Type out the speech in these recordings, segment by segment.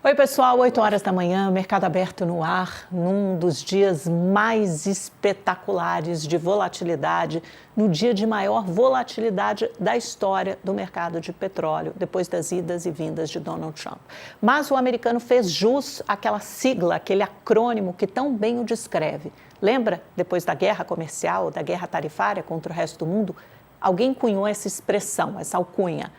Oi, pessoal, 8 horas da manhã, mercado aberto no ar, num dos dias mais espetaculares de volatilidade, no dia de maior volatilidade da história do mercado de petróleo, depois das idas e vindas de Donald Trump. Mas o americano fez jus àquela sigla, aquele acrônimo que tão bem o descreve. Lembra, depois da guerra comercial, da guerra tarifária contra o resto do mundo, alguém cunhou essa expressão, essa alcunha,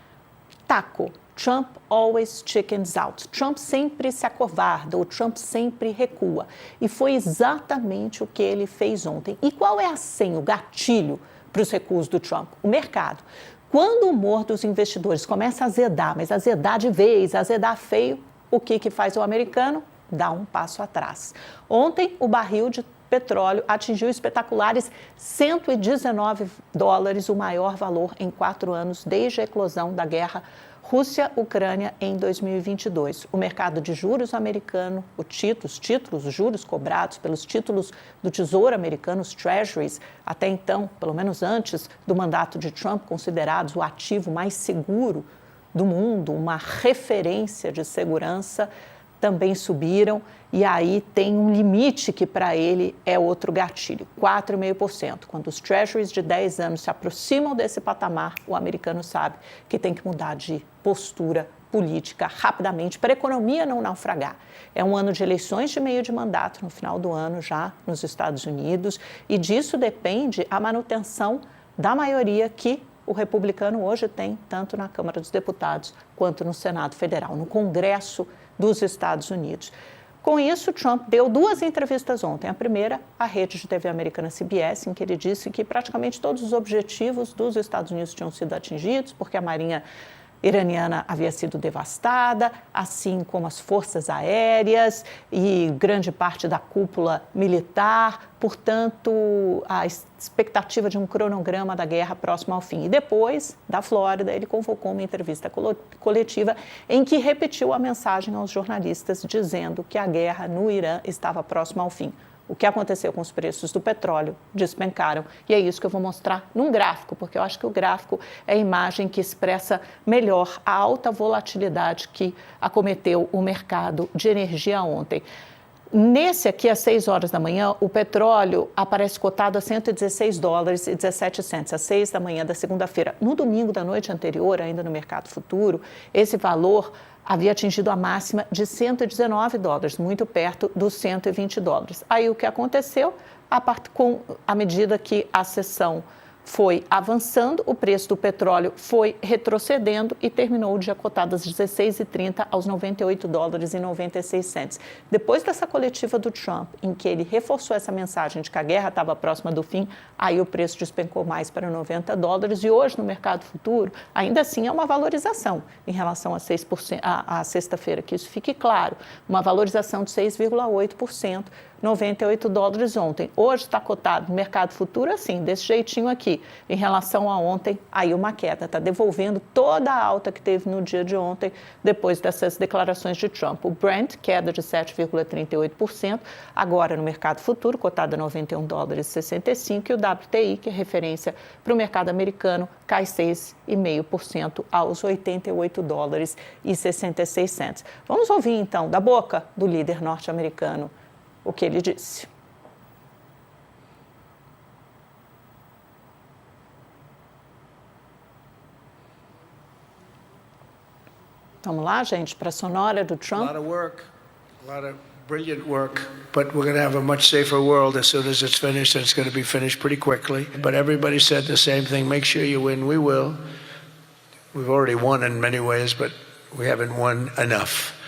TACO. Trump always chickens out. Trump sempre se acovarda, o Trump sempre recua. E foi exatamente o que ele fez ontem. E qual é a senha, o gatilho para os recuos do Trump? O mercado. Quando o humor dos investidores começa a azedar, mas azedar de vez, azedar feio, o que faz o americano? Dá um passo atrás. Ontem, o barril de petróleo atingiu espetaculares $119, o maior valor em 4 anos desde a eclosão da guerra Rússia-Ucrânia em 2022. O mercado de juros americano, os juros cobrados pelos títulos do Tesouro americano, os Treasuries, até então, pelo menos antes do mandato de Trump, considerados o ativo mais seguro do mundo, uma referência de segurança, também subiram, e aí tem um limite que para ele é outro gatilho, 4,5%. Quando os treasuries de 10 anos se aproximam desse patamar, o americano sabe que tem que mudar de postura política rapidamente para a economia não naufragar. É um ano de eleições de meio de mandato, no final do ano já nos Estados Unidos, e disso depende a manutenção da maioria que o republicano hoje tem, tanto na Câmara dos Deputados quanto no Senado Federal, no Congresso dos Estados Unidos. Com isso, Trump deu 2 entrevistas ontem. A primeira, à rede de TV americana CBS, em que ele disse que praticamente todos os objetivos dos Estados Unidos tinham sido atingidos, porque a Marinha iraniana havia sido devastada, assim como as forças aéreas e grande parte da cúpula militar. Portanto, a expectativa de um cronograma da guerra próximo ao fim. E depois, da Flórida, ele convocou uma entrevista coletiva em que repetiu a mensagem aos jornalistas, dizendo que a guerra no Irã estava próxima ao fim. O que aconteceu com os preços do petróleo despencaram. E é isso que eu vou mostrar num gráfico, porque eu acho que o gráfico é a imagem que expressa melhor a alta volatilidade que acometeu o mercado de energia ontem. Nesse aqui, às 6 horas da manhã, o petróleo aparece cotado a $116,17, às 6 da manhã da segunda-feira. No domingo da noite anterior, ainda no mercado futuro, esse valor havia atingido a máxima de $119, muito perto dos $120. Aí o que aconteceu? À medida que a sessão foi avançando, o preço do petróleo foi retrocedendo e terminou o dia cotado às 16h30 aos $98,96. Depois dessa coletiva do Trump, em que ele reforçou essa mensagem de que a guerra estava próxima do fim, aí o preço despencou mais para $90 e hoje no mercado futuro, ainda assim é uma valorização em relação a 6%, a sexta-feira, que isso fique claro, uma valorização de 6,8%. $98 ontem. Hoje está cotado no mercado futuro assim, desse jeitinho aqui. Em relação a ontem, aí uma queda. Está devolvendo toda a alta que teve no dia de ontem, depois dessas declarações de Trump. O Brent, queda de 7,38%. Agora, no mercado futuro, cotado a $91,65. E o WTI, que é referência para o mercado americano, cai 6,5% aos $88,66. Vamos ouvir, então, da boca do líder norte-americano, o que ele disse. Vamos lá, gente, para a sonora do Trump. A lot of brilliant work, but we're going to have a much safer world as soon as it's finished, and it's going to be finished pretty quickly. But everybody said the same thing, make sure you win. We will. We've already won in many ways, but we haven't won enough.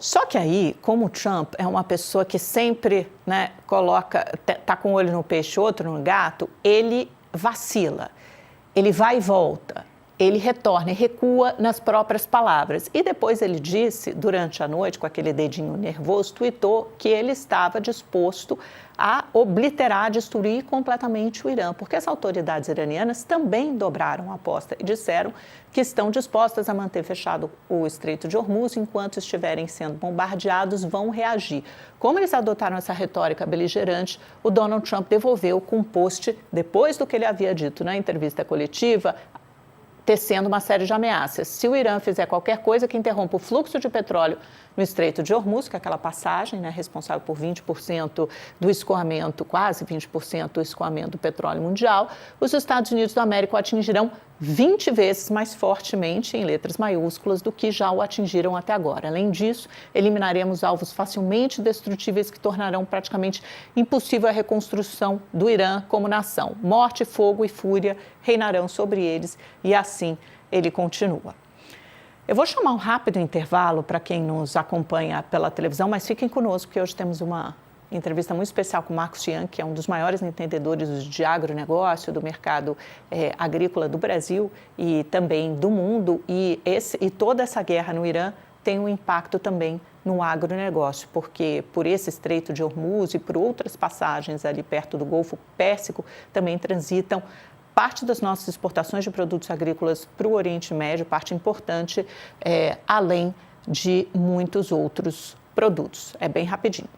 Só que aí, como o Trump é uma pessoa que sempre, tá com um olho no peixe, outro no gato, ele vacila, ele vai e volta, ele retorna e recua nas próprias palavras. E depois ele disse, durante a noite, com aquele dedinho nervoso, tuitou que ele estava disposto a obliterar, destruir completamente o Irã, porque as autoridades iranianas também dobraram a aposta e disseram que estão dispostas a manter fechado o Estreito de Hormuz enquanto estiverem sendo bombardeados, vão reagir. Como eles adotaram essa retórica beligerante, o Donald Trump devolveu com um post, depois do que ele havia dito na entrevista coletiva, tecendo uma série de ameaças. Se o Irã fizer qualquer coisa que interrompa o fluxo de petróleo no Estreito de Hormuz, que é aquela passagem, né, responsável por 20% do escoamento, quase 20% do escoamento do petróleo mundial, os Estados Unidos da América o atingirão 20 vezes mais fortemente, em letras maiúsculas, do que já o atingiram até agora. Além disso, eliminaremos alvos facilmente destrutíveis que tornarão praticamente impossível a reconstrução do Irã como nação. Morte, fogo e fúria reinarão sobre eles e assim ele continua. Eu vou chamar um rápido intervalo para quem nos acompanha pela televisão, mas fiquem conosco, porque hoje temos uma entrevista muito especial com o Marcos Chiang, que é um dos maiores entendedores de agronegócio, do mercado agrícola do Brasil e também do mundo. E toda essa guerra no Irã tem um impacto também no agronegócio, porque por esse Estreito de Hormuz e por outras passagens ali perto do Golfo Pérsico também transitam parte das nossas exportações de produtos agrícolas para o Oriente Médio, parte importante, além de muitos outros produtos. É bem rapidinho.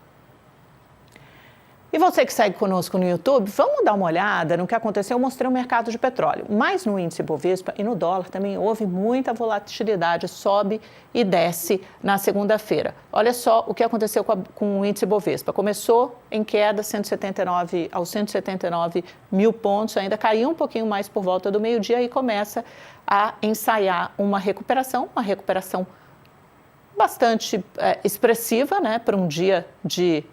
E você que segue conosco no YouTube, vamos dar uma olhada no que aconteceu. Eu mostrei o mercado de petróleo, mas no índice Bovespa e no dólar também houve muita volatilidade, sobe e desce na segunda-feira. Olha só o que aconteceu com o índice Bovespa. Começou em queda aos 179 mil pontos, ainda caiu um pouquinho mais por volta do meio-dia e começa a ensaiar uma recuperação bastante expressiva, né, para um dia de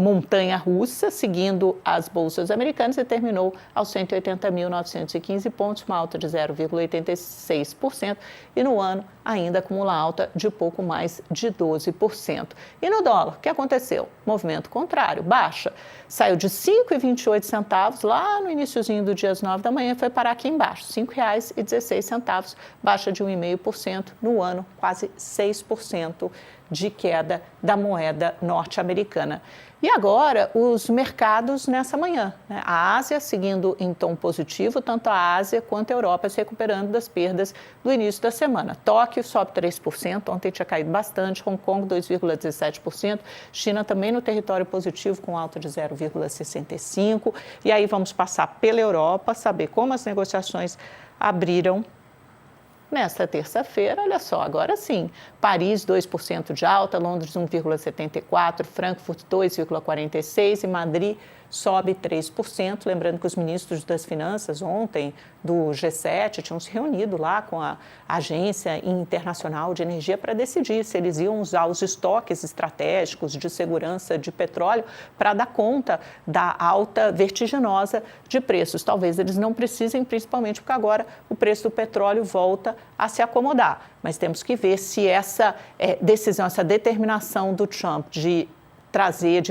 montanha-russa, seguindo as bolsas americanas, e terminou aos 180.915 pontos, uma alta de 0,86%, e no ano ainda acumula alta de pouco mais de 12%. E no dólar, o que aconteceu? Movimento contrário, baixa. Saiu de 5,28 centavos lá no iniciozinho do dia às 9 da manhã e foi parar aqui embaixo, R$ 5,16, baixa de 1,5%, no ano quase 6% de queda da moeda norte-americana. E agora, os mercados nessa manhã, né? A Ásia seguindo em tom positivo, tanto a Ásia quanto a Europa se recuperando das perdas do início da semana. Tóquio sobe 3%, ontem tinha caído bastante, Hong Kong 2,17%, China também no território positivo com alta de 0,65%. E aí vamos passar pela Europa, saber como as negociações abriram nesta terça-feira. Olha só, agora sim, Paris 2% de alta, Londres 1,74%, Frankfurt 2,46% e Madrid sobe 3%. Lembrando que os ministros das Finanças ontem do G7 tinham se reunido lá com a Agência Internacional de Energia para decidir se eles iam usar os estoques estratégicos de segurança de petróleo para dar conta da alta vertiginosa de preços. Talvez eles não precisem, principalmente porque agora o preço do petróleo volta a se acomodar. Mas temos que ver se essa decisão, essa determinação do Trump de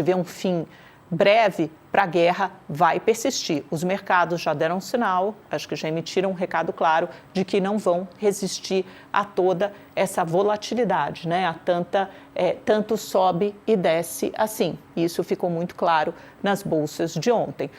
ver um fim breve para a guerra vai persistir. Os mercados já deram um sinal, acho que já emitiram um recado claro de que não vão resistir a toda essa volatilidade, né? Tanto sobe e desce assim. Isso ficou muito claro nas bolsas de ontem.